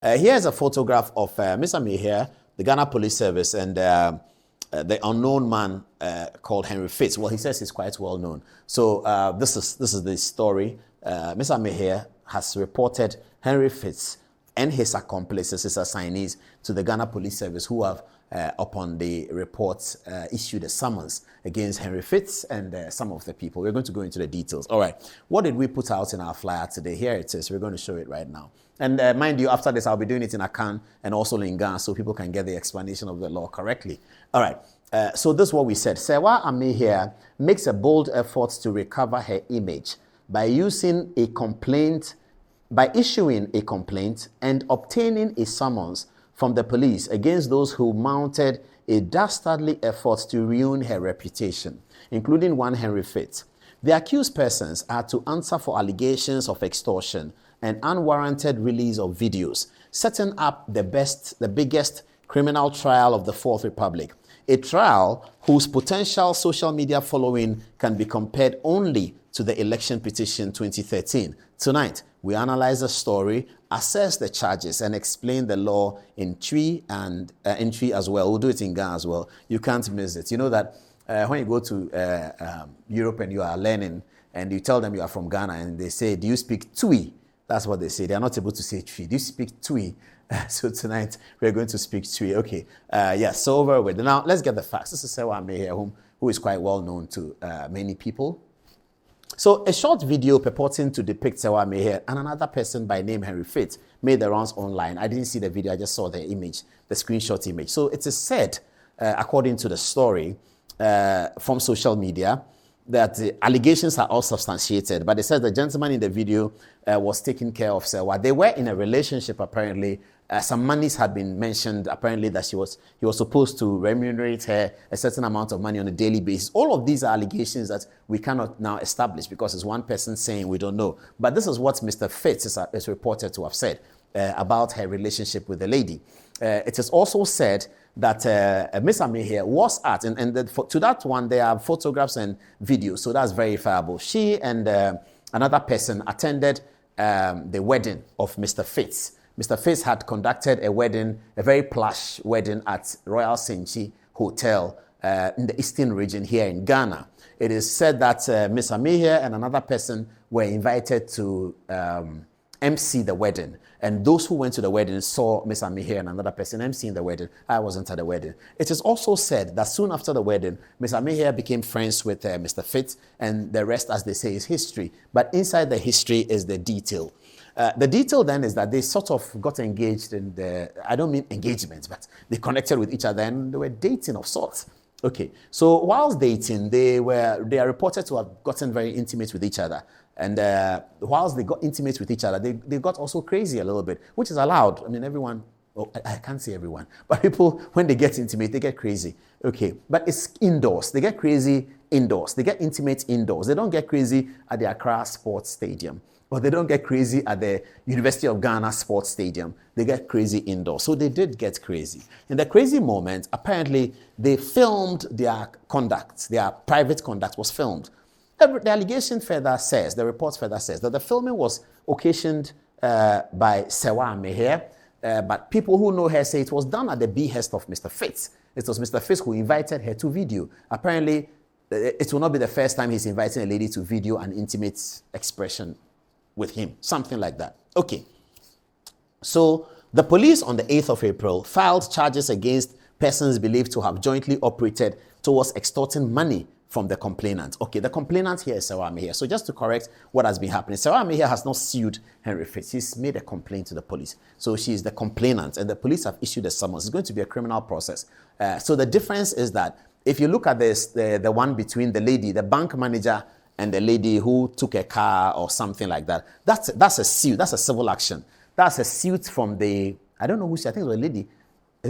Here's a photograph of Ms. Amihere, the Ghana Police Service, and the unknown man called Henry Fitz. Well, he says he's quite well known. So this is the story. Ms. Amihere has reported Henry Fitz and his accomplices, his assignees, to the Ghana Police Service, who have, upon the reports, issued a summons against Henry Fitz and some of the people. We're going to go into the details. All right. What did we put out in our flyer today? Here it is. We're going to show it right now. And mind you, after this, I'll be doing it in Akan and also in Ghana so people can get the explanation of the law correctly. All right. So this is what we said. Serwaa Amihere makes a bold effort to recover her image by issuing a complaint and obtaining a summons from the police against those who mounted a dastardly effort to ruin her reputation, including one Henry Fitz. The accused persons are to answer for allegations of extortion and unwarranted release of videos, setting up the biggest criminal trial of the Fourth Republic, a trial whose potential social media following can be compared only to the election petition 2013. Tonight, we analyze the story, assess the charges, and explain the law in Twi as well. We'll do it in Ghana as well. You can't miss it. You know that when you go to Europe and you are learning, and you tell them you are from Ghana, and they say, "Do you speak Twi?" That's what they say. They are not able to say Twi. Do you speak Twi? So tonight, we're going to speak Twi. Okay. Yes, so over with. Now, let's get the facts. This is Serwaa Amihere, who is quite well known to many people. So a short video purporting to depict Serwaa Amihere and another person by name Henry Fitz made the rounds online. I didn't see the video. I just saw the image, the screenshot image. So it is said, according to the story from social media, that the allegations are all substantiated. But it says the gentleman in the video was taking care of Serwaa. They were in a relationship, apparently. Some monies had been mentioned, apparently, that he was supposed to remunerate her a certain amount of money on a daily basis. All of these are allegations that we cannot now establish because it's one person saying we don't know. But this is what Mr. Fitz is reported to have said about her relationship with the lady. It is also said that Ms. Amihere was at, to that one, there are photographs and videos, so that's verifiable. She and another person attended the wedding of Mr. Fitz. Mr. Fitz had conducted a wedding, a very plush wedding at Royal Senchi Hotel in the Eastern region here in Ghana. It is said that Ms. Amihere and another person were invited to MC the wedding. And those who went to the wedding saw Ms. Amihere and another person emceeing the wedding. I wasn't at the wedding. It is also said that soon after the wedding, Ms. Amihere became friends with Mr. Fitz, and the rest, as they say, is history. But inside the history is the detail. The detail then is that they sort of got engaged in I don't mean engagement, but they connected with each other and they were dating of sorts. Okay, so whilst dating, they are reported to have gotten very intimate with each other. And whilst they got intimate with each other, they got also crazy a little bit, which is allowed. I mean, everyone, I can't say everyone, but people, when they get intimate, they get crazy. Okay, but it's indoors. They get crazy indoors. They get intimate indoors. They don't get crazy at the Accra Sports Stadium. Or they don't get crazy at the University of Ghana Sports Stadium. They get crazy indoors. So they did get crazy. In the crazy moment, apparently, they filmed their conduct. Their private conduct was filmed. The allegation further says, the report further says, that the filming was occasioned by Serwaa Amihere, but people who know her say it was done at the behest of Mr. Fitz. It was Mr. Fitz who invited her to video. Apparently, it will not be the first time he's inviting a lady to video an intimate expression with him, something like that. Okay. So the police on the 8th of April filed charges against persons believed to have jointly operated towards extorting money from the complainant. Okay, the complainant here is Serwaa Amihere. So just to correct what has been happening, Serwaa Amihere has not sued Henry Fitz. He's made a complaint to the police. So she is the complainant, and the police have issued a summons. It's going to be a criminal process. So the difference is that if you look at this, the one between the lady, the bank manager, and the lady who took a car or something like that, that's a suit. That's a civil action. That's a suit from I don't know who sued. I think it was a lady.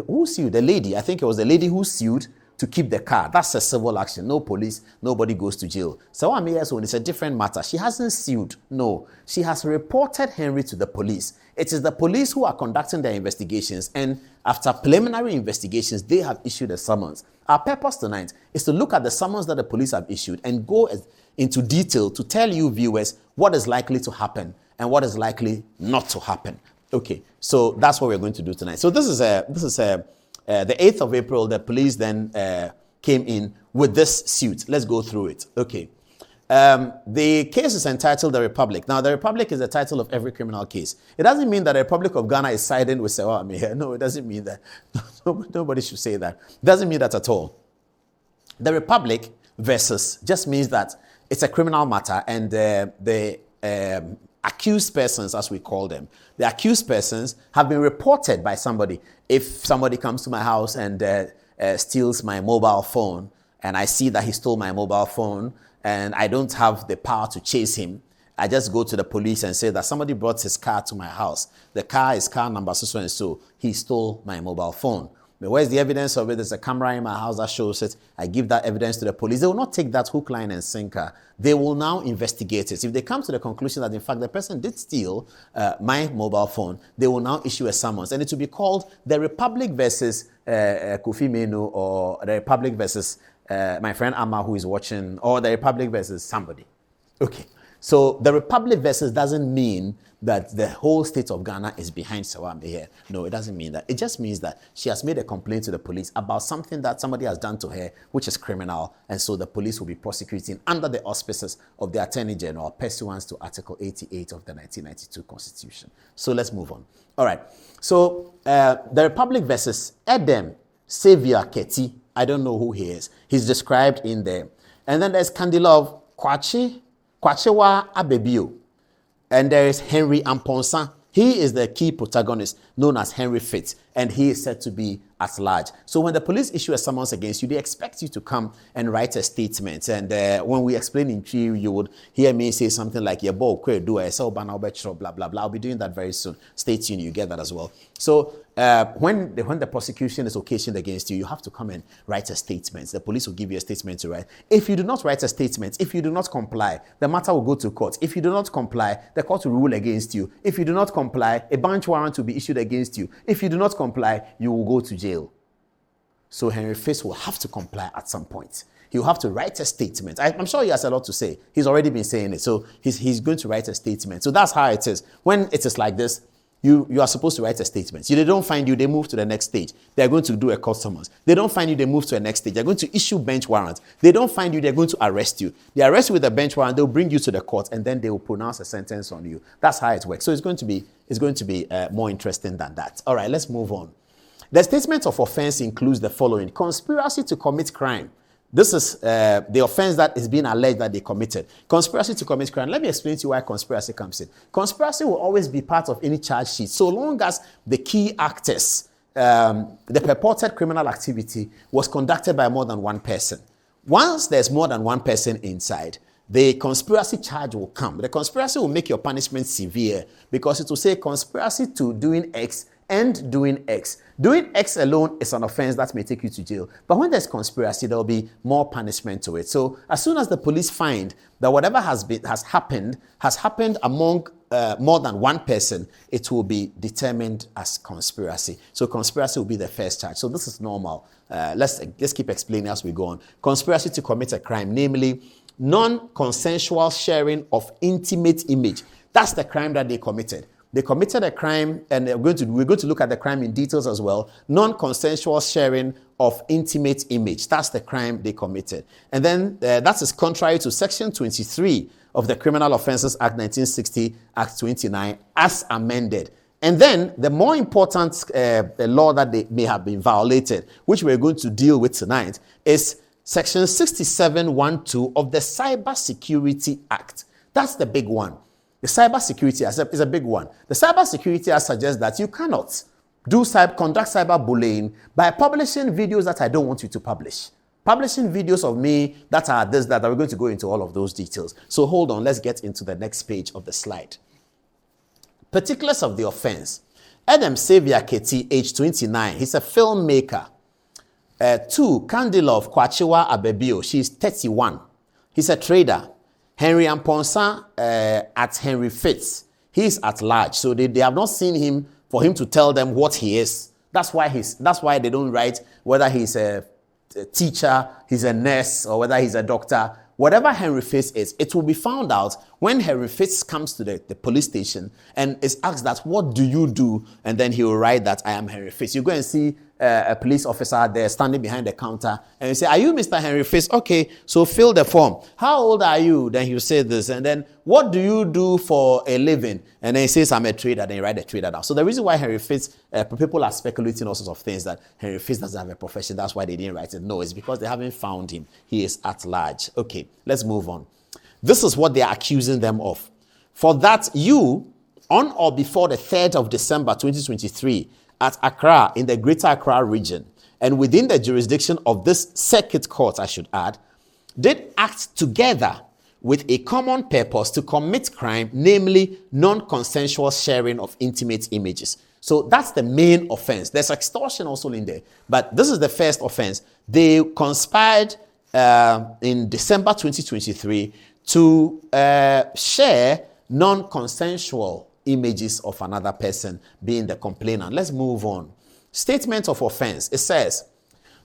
Who sued? The lady. I think it was the lady who sued to keep the car. That's a civil action. No police, nobody goes to jail. Serwaa Amihere's own, it's a different matter. She hasn't sued. No. She has reported Henry to the police. It is the police who are conducting their investigations, and after preliminary investigations, they have issued a summons. Our purpose tonight is to look at the summons that the police have issued and go into detail to tell you viewers what is likely to happen and what is likely not to happen. Okay, so that's what we're going to do tonight. So this is the 8th of April. The police then came in with this suit. Let's go through it. Okay. The case is entitled The Republic. Now, The Republic is the title of every criminal case. It doesn't mean that the Republic of Ghana is siding with Serwaa Amihere. No, it doesn't mean that. Nobody should say that. It doesn't mean that at all. The Republic versus just means that it's a criminal matter, and the accused persons, as we call them, the accused persons have been reported by somebody. If somebody comes to my house and steals my mobile phone, and I see that he stole my mobile phone, and I don't have the power to chase him, I just go to the police and say that somebody brought his car to my house. The car is car number so and so. He stole my mobile phone. But where's the evidence of it? There's a camera in my house that shows it. I give that evidence to the police. They will not take that hook, line, and sinker. They will now investigate it. If they come to the conclusion that, in fact, the person did steal my mobile phone, they will now issue a summons. And it will be called the Republic versus Kofi Menu, or the Republic versus my friend Amma, who is watching, or the Republic versus somebody. Okay. So the Republic versus doesn't mean that the whole state of Ghana is behind Serwaa Amihere. No, it doesn't mean that. It just means that she has made a complaint to the police about something that somebody has done to her, which is criminal, and so the police will be prosecuting under the auspices of the Attorney General, pursuant to Article 88 of the 1992 Constitution. So let's move on. All right. So the Republic versus Adom-Otchere. I don't know who he is. He's described in there. And then there's Candilove Serwaa Amihere. And there is Henry Amponsa. He is the key protagonist, known as Henry Fitz, and he is said to be at large. So when the police issue a summons against you, they expect you to come and write a statement. And when we explain in Tree, you would hear me say something like, "Yeah, blah, blah, blah, blah." I'll be doing that very soon. Stay tuned, you get that as well. So when the prosecution is occasioned against you, you have to come and write a statement. The police will give you a statement to write. If you do not write a statement, if you do not comply, the matter will go to court. If you do not comply, the court will rule against you. If you do not comply, a bench warrant will be issued against you. If you do not comply, you will go to jail. So Henry Fitz will have to comply at some point. He'll have to write a statement. I'm sure he has a lot to say. He's already been saying it. So he's going to write a statement. So that's how it is. When it is like this, you are supposed to write a statement. If they don't find you, they move to the next stage. They're going to do a court summons. They don't find you, they move to the next stage. They're going to issue bench warrants. They don't find you, they're going to arrest you. They arrest you with a bench warrant, they'll bring you to the court, and then they will pronounce a sentence on you. That's how it works. So it's going to be more interesting than that. All right, let's move on. The statement of offense includes the following: conspiracy to commit crime. This is the offense that is being alleged that they committed. Conspiracy to commit crime. Let me explain to you why conspiracy comes in. Conspiracy will always be part of any charge sheet, so long as the key actors, the purported criminal activity was conducted by more than one person. Once there's more than one person inside, the conspiracy charge will come. The conspiracy will make your punishment severe, because it will say conspiracy to doing X and doing X. Doing X alone is an offense that may take you to jail. But when there's conspiracy, there will be more punishment to it. So as soon as the police find that whatever has happened among more than one person, it will be determined as conspiracy. So conspiracy will be the first charge. So this is normal. Let's keep explaining as we go on. Conspiracy to commit a crime, namely non-consensual sharing of intimate image. That's the crime that they committed. They committed a crime, and we're going to look at the crime in details as well. Non-consensual sharing of intimate image. That's the crime they committed. And then that is contrary to Section 23 of the Criminal Offences Act 1960, Act 29, as amended. And then the more important law that they may have been violated, which we're going to deal with tonight, is Section 67(1)(2) of the Cyber Security Act. That's the big one. The Cyber Security Act is a big one. The Cyber Security Act suggests that you cannot conduct cyberbullying by publishing videos that I don't want you to publish. Publishing videos of me that are this, that we're going to go into all of those details. So hold on, let's get into the next page of the slide. Particulars of the offense. Adom-Otchere, age 29. He's a filmmaker. 2, Candilove Serwaa Amihere. She's 31. He's a trader. Henry Amponsa at Henry Fitz. He's at large. So they have not seen him for him to tell them what he is. That's why they don't write whether he's a teacher, he's a nurse, or whether he's a doctor. whatever Henry Fitz is, it will be found out when Henry Fitz comes to the police station and is asked that, what do you do? And then he will write that I am Henry Fitz. You go and see a police officer there standing behind the counter and you say, are you Mr. Henry Fitz? Okay, so fill the form. How old are you? Then he'll say this. And then what do you do for a living? And then he says, I'm a trader. Then you write the trader down. So the reason why Henry Fitz, people are speculating all sorts of things that Henry Fitz doesn't have a profession. That's why they didn't write it. No, it's because they haven't found him. He is at large. Okay, let's move on. This is what they are accusing them of. For that you, on or before the 3rd of December 2023, at Accra in the Greater Accra region, and within the jurisdiction of this circuit court, I should add, did act together with a common purpose to commit crime, namely non-consensual sharing of intimate images. So that's the main offense. There's extortion also in there, but this is the first offense. They conspired in December 2023 to share non-consensual images of another person, being the complainant. Let's move on. Statement of offense. It says,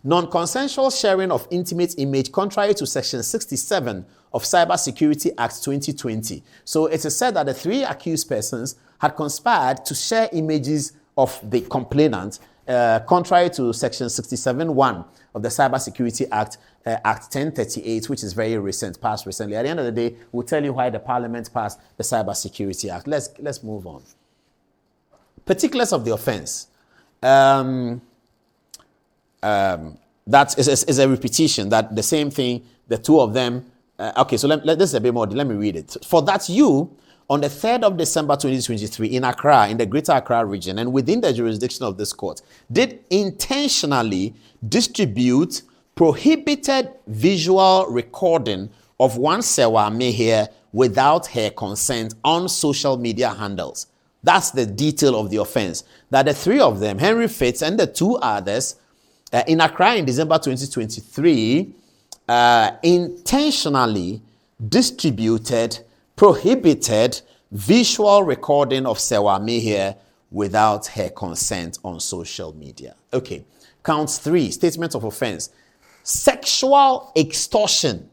non-consensual sharing of intimate image contrary to Section 67 of Cyber Security Act 2020. So it is said that the 3 accused persons had conspired to share images of the complainant contrary to Section 67(1) of the Cyber Security Act, Act 1038, which is very recent, passed recently. At the end of the day, we'll tell you why the Parliament passed the Cyber Security Act. Let's move on. Particulars of the offense. That is a repetition, that the same thing, the two of them. Okay, so this is a bit more. Let me read it. For that you, on the 3rd of December 2023 in Accra, in the Greater Accra region, and within the jurisdiction of this court, did intentionally distribute prohibited visual recording of one Serwaa Amihere without her consent on social media handles. That's the detail of the offense. That the 3 of them, Henry Fitz and the 2 others, in Accra in December 2023, intentionally distributed prohibited visual recording of Serwaa Amihere without her consent on social media. Okay, counts 3, statement of offense. Sexual extortion,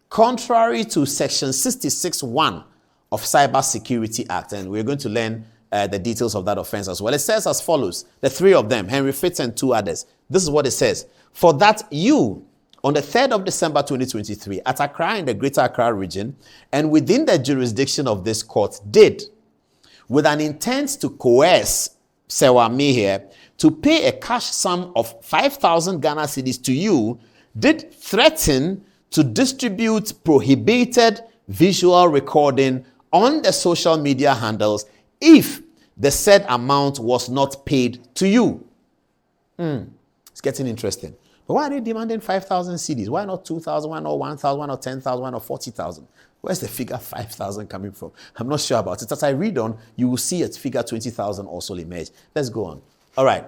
contrary to Section 66(1) of Cyber Security Act. And we're going to learn the details of that offense as well. It says as follows, the 3 of them, Henry Fitz and 2 others. This is what it says. For that you, on the 3rd of December 2023, at Accra in the Greater Accra region, and within the jurisdiction of this court, did, with an intent to coerce Serwaa Amihere to pay a cash sum of 5,000 Ghana cedis to you, did threaten to distribute prohibited visual recording on the social media handles if the said amount was not paid to you. It's getting interesting. But why are they demanding 5,000 cedis? Why not 2,000? Why not 1,000? Why not 10,000? Why not 40,000? Where's the figure 5,000 coming from? I'm not sure about it. As I read on, you will see it, figure 20,000 also emerge. Let's go on. All right.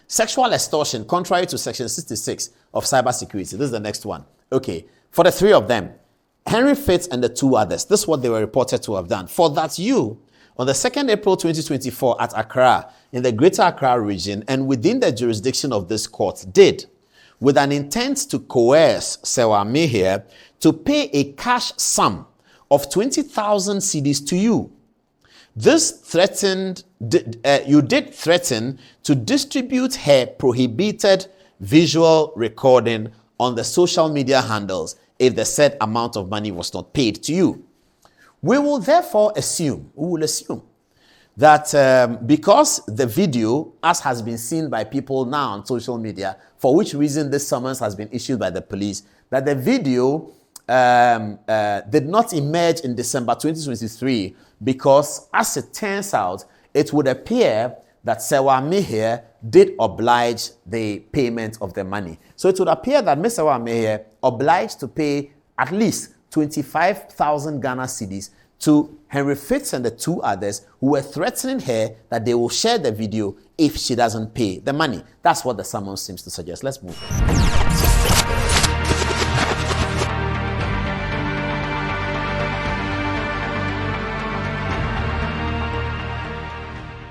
Sexual extortion, contrary to Section 66 of Cyber Security. This is the next one. Okay. For the 3 of them, Henry Fitz and the 2 others, this is what they were reported to have done. For that you, on the 2nd April 2024 at Accra, in the Greater Accra region, and within the jurisdiction of this court, did, with an intent to coerce Serwaa Amihere to pay a cash sum of 20,000 cedis to you. You did threaten to distribute her prohibited visual recording on the social media handles if the said amount of money was not paid to you. We will therefore assume that because the video, as has been seen by people now on social media, for which reason this summons has been issued by the police, that the video did not emerge in December 2023 because, as it turns out, it would appear that Serwaa Amihere did oblige the payment of the money. So it would appear that Ms. Serwaa Amihere obliged to pay at least 25,000 Ghana cedis to Henry Fitz and the 2 others who were threatening her that they will share the video if she doesn't pay the money. That's what the summons seems to suggest. Let's move on.